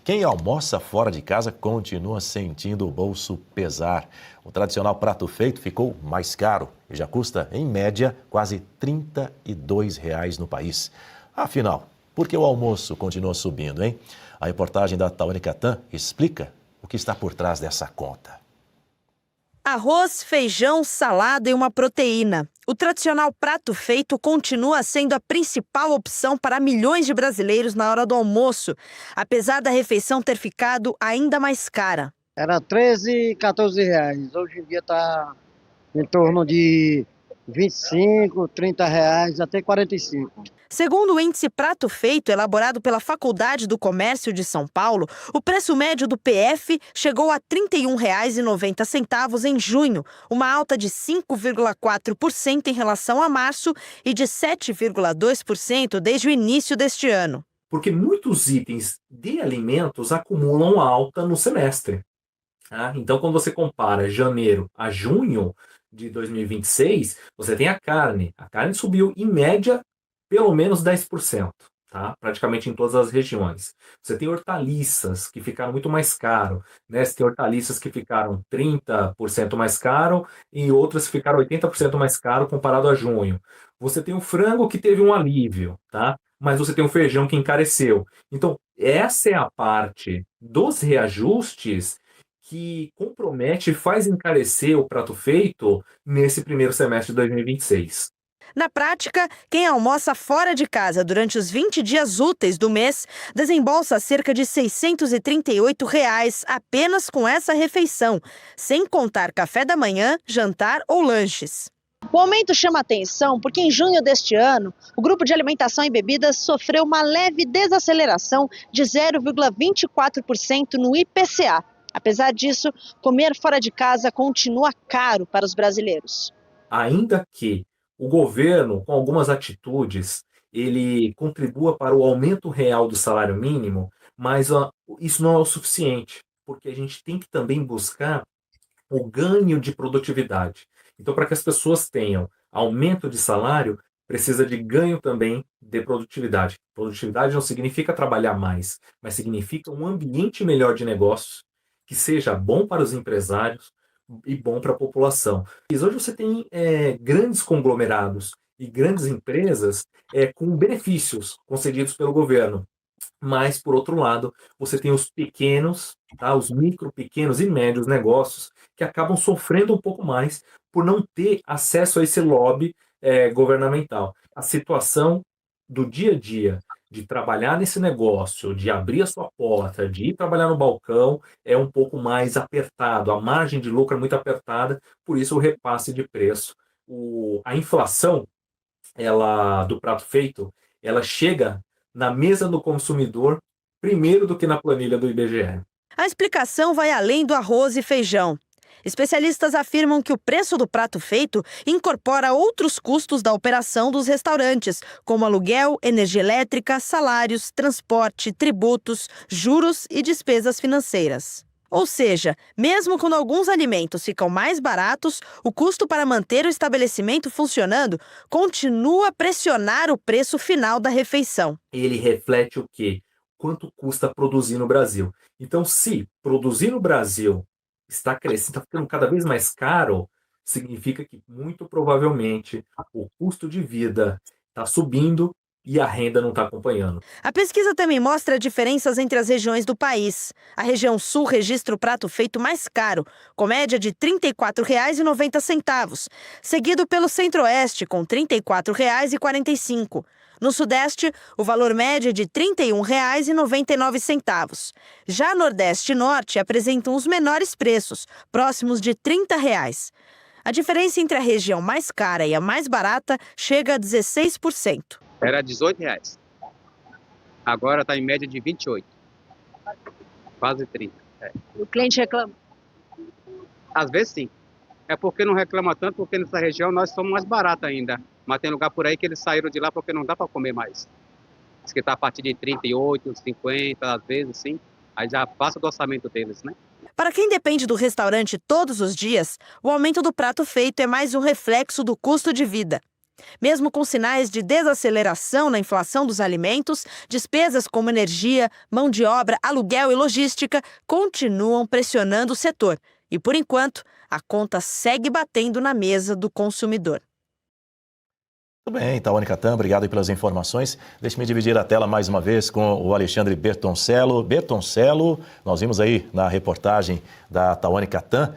Quem almoça fora de casa continua sentindo o bolso pesar. O tradicional prato feito ficou mais caro e já custa, em média, quase R$ 32 no país. Afinal, por que o almoço continua subindo, hein? A reportagem da Tawane Catan explica o que está por trás dessa conta. Arroz, feijão, salada e uma proteína. O tradicional prato feito continua sendo a principal opção para milhões de brasileiros na hora do almoço, apesar da refeição ter ficado ainda mais cara. Era 13, 14 reais. Hoje em dia está em torno de 25, 30 reais, até 45. Segundo o índice Prato Feito, elaborado pela Faculdade do Comércio de São Paulo, o preço médio do PF chegou a R$ 31,90 em junho, uma alta de 5,4% em relação a março e de 7,2% desde o início deste ano. Porque muitos itens de alimentos acumulam alta no semestre. Então, quando você compara janeiro a junho de 2026, você tem a carne. A carne subiu, em média, pelo menos 10%, tá? Praticamente em todas as regiões. Você tem hortaliças que ficaram muito mais caro, né? Você tem hortaliças que ficaram 30% mais caro e outras que ficaram 80% mais caro comparado a junho. Você tem o frango que teve um alívio, tá? Mas você tem o feijão que encareceu. Então, essa é a parte dos reajustes que compromete e faz encarecer o prato feito nesse primeiro semestre de 2026. Na prática, quem almoça fora de casa durante os 20 dias úteis do mês desembolsa cerca de R$ 638 apenas com essa refeição, sem contar café da manhã, jantar ou lanches. O aumento chama atenção porque em junho deste ano, o grupo de alimentação e bebidas sofreu uma leve desaceleração de 0,24% no IPCA. Apesar disso, comer fora de casa continua caro para os brasileiros. Ainda que o governo, com algumas atitudes, ele contribua para o aumento real do salário mínimo, mas isso não é o suficiente, porque a gente tem que também buscar o ganho de produtividade. Então, para que as pessoas tenham aumento de salário, precisa de ganho também de produtividade. Produtividade não significa trabalhar mais, mas significa um ambiente melhor de negócios, que seja bom para os empresários e bom para a população. Hoje você tem grandes conglomerados e grandes empresas com benefícios concedidos pelo governo. Mas, por outro lado, você tem os pequenos, tá? Os micro, pequenos e médios negócios que acabam sofrendo um pouco mais por não ter acesso a esse lobby governamental. A situação do dia a dia de trabalhar nesse negócio, de abrir a sua porta, de ir trabalhar no balcão, é um pouco mais apertado. A margem de lucro é muito apertada, por isso o repasse de preço. A inflação do prato feito, ela chega na mesa do consumidor primeiro do que na planilha do IBGE. A explicação vai além do arroz e feijão. Especialistas afirmam que o preço do prato feito incorpora outros custos da operação dos restaurantes, como aluguel, energia elétrica, salários, transporte, tributos, juros e despesas financeiras. Ou seja, mesmo quando alguns alimentos ficam mais baratos, o custo para manter o estabelecimento funcionando continua a pressionar o preço final da refeição. Ele reflete o quê? Quanto custa produzir no Brasil. Então, se produzir no Brasil está crescendo, está ficando cada vez mais caro, significa que muito provavelmente o custo de vida está subindo e a renda não está acompanhando. A pesquisa também mostra diferenças entre as regiões do país. A região sul registra o prato feito mais caro, com média de R$ 34,90, seguido pelo centro-oeste, com R$ 34,45. No sudeste, o valor médio é de R$ 31,99. Já Nordeste e Norte apresentam os menores preços, próximos de R$ 30. A diferença entre a região mais cara e a mais barata chega a 16%. Era R$ 18. Agora está em média de 28. Quase 30. O cliente reclama? Às vezes sim. É porque não reclama tanto, porque nessa região nós somos mais baratos ainda. Mas tem lugar por aí que eles saíram de lá porque não dá para comer mais. Diz que está a partir de 38, 50, às vezes sim. Aí já passa do orçamento deles, né? Para quem depende do restaurante todos os dias, o aumento do prato feito é mais um reflexo do custo de vida. Mesmo com sinais de desaceleração na inflação dos alimentos, despesas como energia, mão de obra, aluguel e logística continuam pressionando o setor. E, por enquanto, a conta segue batendo na mesa do consumidor. Tudo bem, Tawane Catan, obrigado aí pelas informações. Deixe-me dividir a tela mais uma vez com o Alexandre Bertoncello. Bertoncello, nós vimos aí na reportagem da Tawane Catan,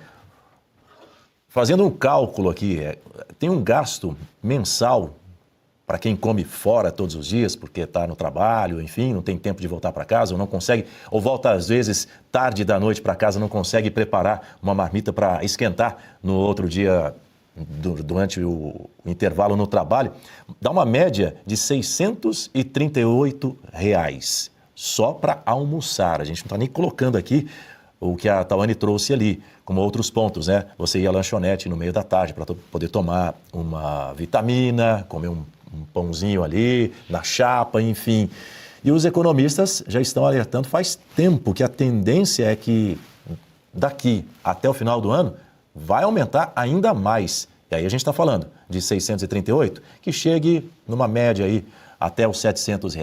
fazendo um cálculo aqui, tem um gasto mensal para quem come fora todos os dias, porque está no trabalho, enfim, não tem tempo de voltar para casa, ou não consegue, ou volta às vezes tarde da noite para casa, não consegue preparar uma marmita para esquentar no outro dia, durante o intervalo no trabalho, dá uma média de R$ 638 só para almoçar. A gente não está nem colocando aqui o que a Tawane trouxe ali, como outros pontos, né? Você ir à lanchonete no meio da tarde para poder tomar uma vitamina, comer um pãozinho ali, na chapa, enfim. E os economistas já estão alertando faz tempo que a tendência é que daqui até o final do ano vai aumentar ainda mais. E aí a gente está falando de 638, que chegue numa média aí até os R$ 700,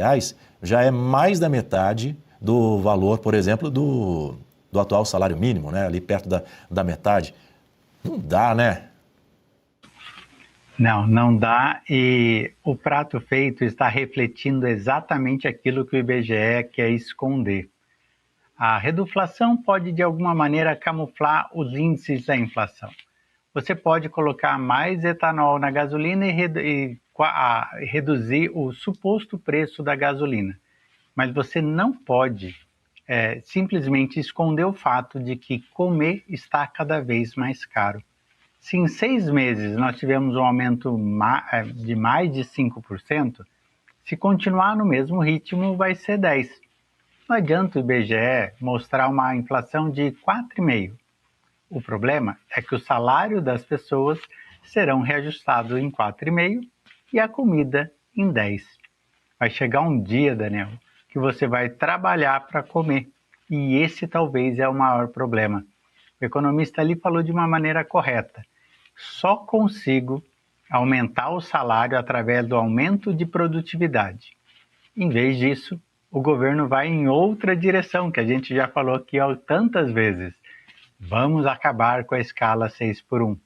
já é mais da metade do valor, por exemplo, do atual salário mínimo, né? Ali perto da metade. Não dá, né? Não dá, e o prato feito está refletindo exatamente aquilo que o IBGE quer esconder. A reduflação pode, de alguma maneira, camuflar os índices da inflação. Você pode colocar mais etanol na gasolina e reduzir o suposto preço da gasolina, mas você não pode simplesmente esconder o fato de que comer está cada vez mais caro. Se em 6 meses nós tivemos um aumento de mais de 5%, se continuar no mesmo ritmo vai ser 10%. Não adianta o IBGE mostrar uma inflação de 4,5%. O problema é que o salário das pessoas serão reajustados em 4,5% e a comida em 10%. Vai chegar um dia, Daniel, que você vai trabalhar para comer. E esse talvez é o maior problema. O economista ali falou de uma maneira correta. Só consigo aumentar o salário através do aumento de produtividade. Em vez disso, o governo vai em outra direção, que a gente já falou aqui tantas vezes. Vamos acabar com a escala 6x1.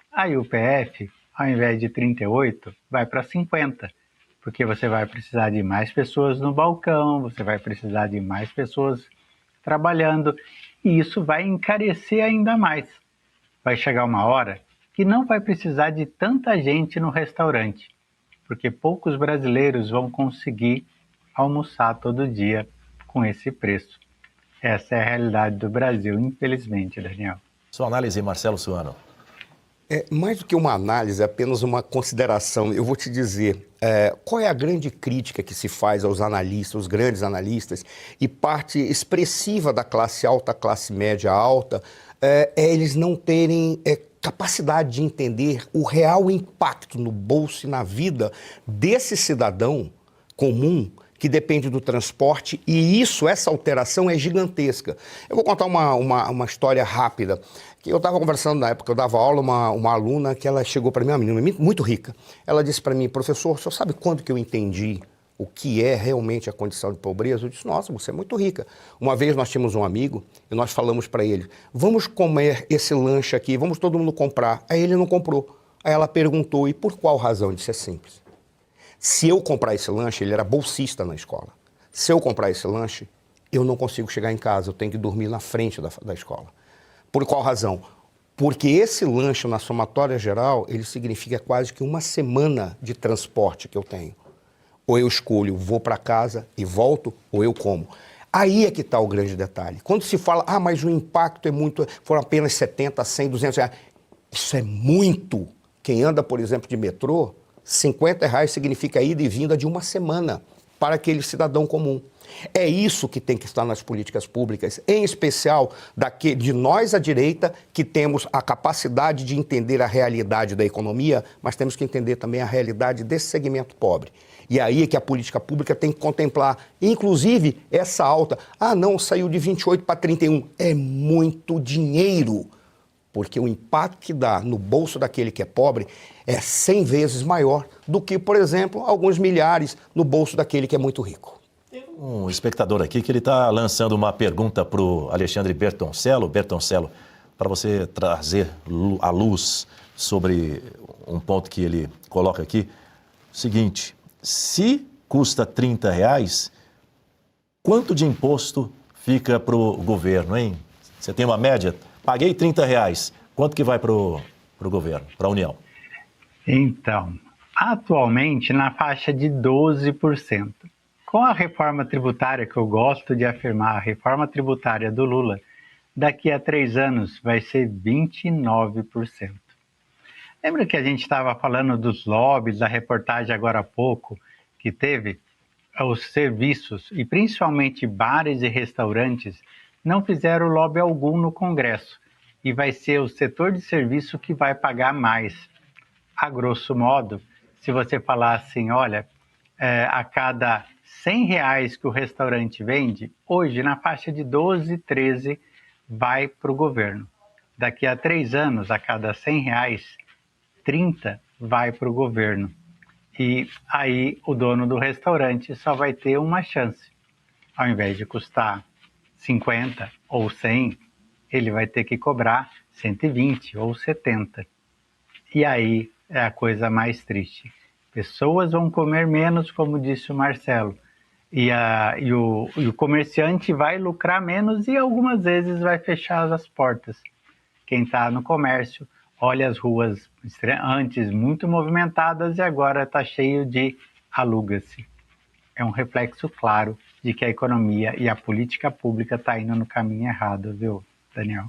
Aí o PF, ao invés de 38, vai para 50, porque você vai precisar de mais pessoas no balcão, você vai precisar de mais pessoas trabalhando, e isso vai encarecer ainda mais. Vai chegar uma hora que não vai precisar de tanta gente no restaurante, porque poucos brasileiros vão conseguir almoçar todo dia com esse preço. Essa é a realidade do Brasil, infelizmente, Daniel. Sua análise, Marcelo Suano. Mais do que uma análise, é apenas uma consideração. Eu vou te dizer, qual é a grande crítica que se faz aos analistas, os grandes analistas, e parte expressiva da classe alta, classe média alta, é eles não terem capacidade de entender o real impacto no bolso e na vida desse cidadão comum que depende do transporte, e essa alteração é gigantesca. Eu vou contar uma história rápida, que eu estava conversando na época, eu dava aula, uma aluna que ela chegou para mim, uma menina muito rica, ela disse para mim: professor, o senhor sabe quando que eu entendi o que é realmente a condição de pobreza? Eu disse: nossa, você é muito rica. Uma vez nós tínhamos um amigo e nós falamos para ele: vamos comer esse lanche aqui, vamos todo mundo comprar. Aí ele não comprou. Aí ela perguntou: e por qual razão? Eu disse: é simples. Se eu comprar esse lanche, ele era bolsista na escola. Se eu comprar esse lanche, eu não consigo chegar em casa, eu tenho que dormir na frente da escola. Por qual razão? Porque esse lanche, na somatória geral, ele significa quase que uma semana de transporte que eu tenho. Ou eu escolho, vou para casa e volto, ou eu como. Aí é que está o grande detalhe. Quando se fala, mas o impacto é muito, foram apenas 70, 100, 200 reais. Isso é muito. Quem anda, por exemplo, de metrô, R$50 significa a ida e vinda de uma semana para aquele cidadão comum. É isso que tem que estar nas políticas públicas, em especial de nós à direita, que temos a capacidade de entender a realidade da economia, mas temos que entender também a realidade desse segmento pobre. E aí é que a política pública tem que contemplar, inclusive, essa alta. Não, saiu de 28 para 31. É muito dinheiro porque o impacto que dá no bolso daquele que é pobre é 100 vezes maior do que, por exemplo, alguns milhares no bolso daquele que é muito rico. Tem um espectador aqui que ele está lançando uma pergunta para o Alexandre Bertoncello. Bertoncello, para você trazer a luz sobre um ponto que ele coloca aqui. Seguinte, se custa R$30, quanto de imposto fica para o governo, hein? Você tem uma média? Paguei R$30. Quanto que vai para o governo, para a União? Então, atualmente na faixa de 12%. Com a reforma tributária, que eu gosto de afirmar, a reforma tributária do Lula, daqui a 3 anos vai ser 29%. Lembra que a gente estava falando dos lobbies, da reportagem agora há pouco, que teve os serviços, e principalmente bares e restaurantes, não fizeram lobby algum no Congresso, e vai ser o setor de serviço que vai pagar mais. A grosso modo, se você falar assim, olha, a cada R$100 que o restaurante vende, hoje na faixa de 12, 13 vai para o governo. Daqui a 3 anos, a cada R$100, 30 vai para o governo. E aí o dono do restaurante só vai ter uma chance. Ao invés de custar 50 ou 100, ele vai ter que cobrar 120 ou 70. E aí é a coisa mais triste. Pessoas vão comer menos, como disse o Marcelo. E o comerciante vai lucrar menos e algumas vezes vai fechar as portas. Quem está no comércio olha as ruas antes muito movimentadas e agora está cheio de aluga-se. É um reflexo claro de que a economia e a política pública está indo no caminho errado, viu, Daniel?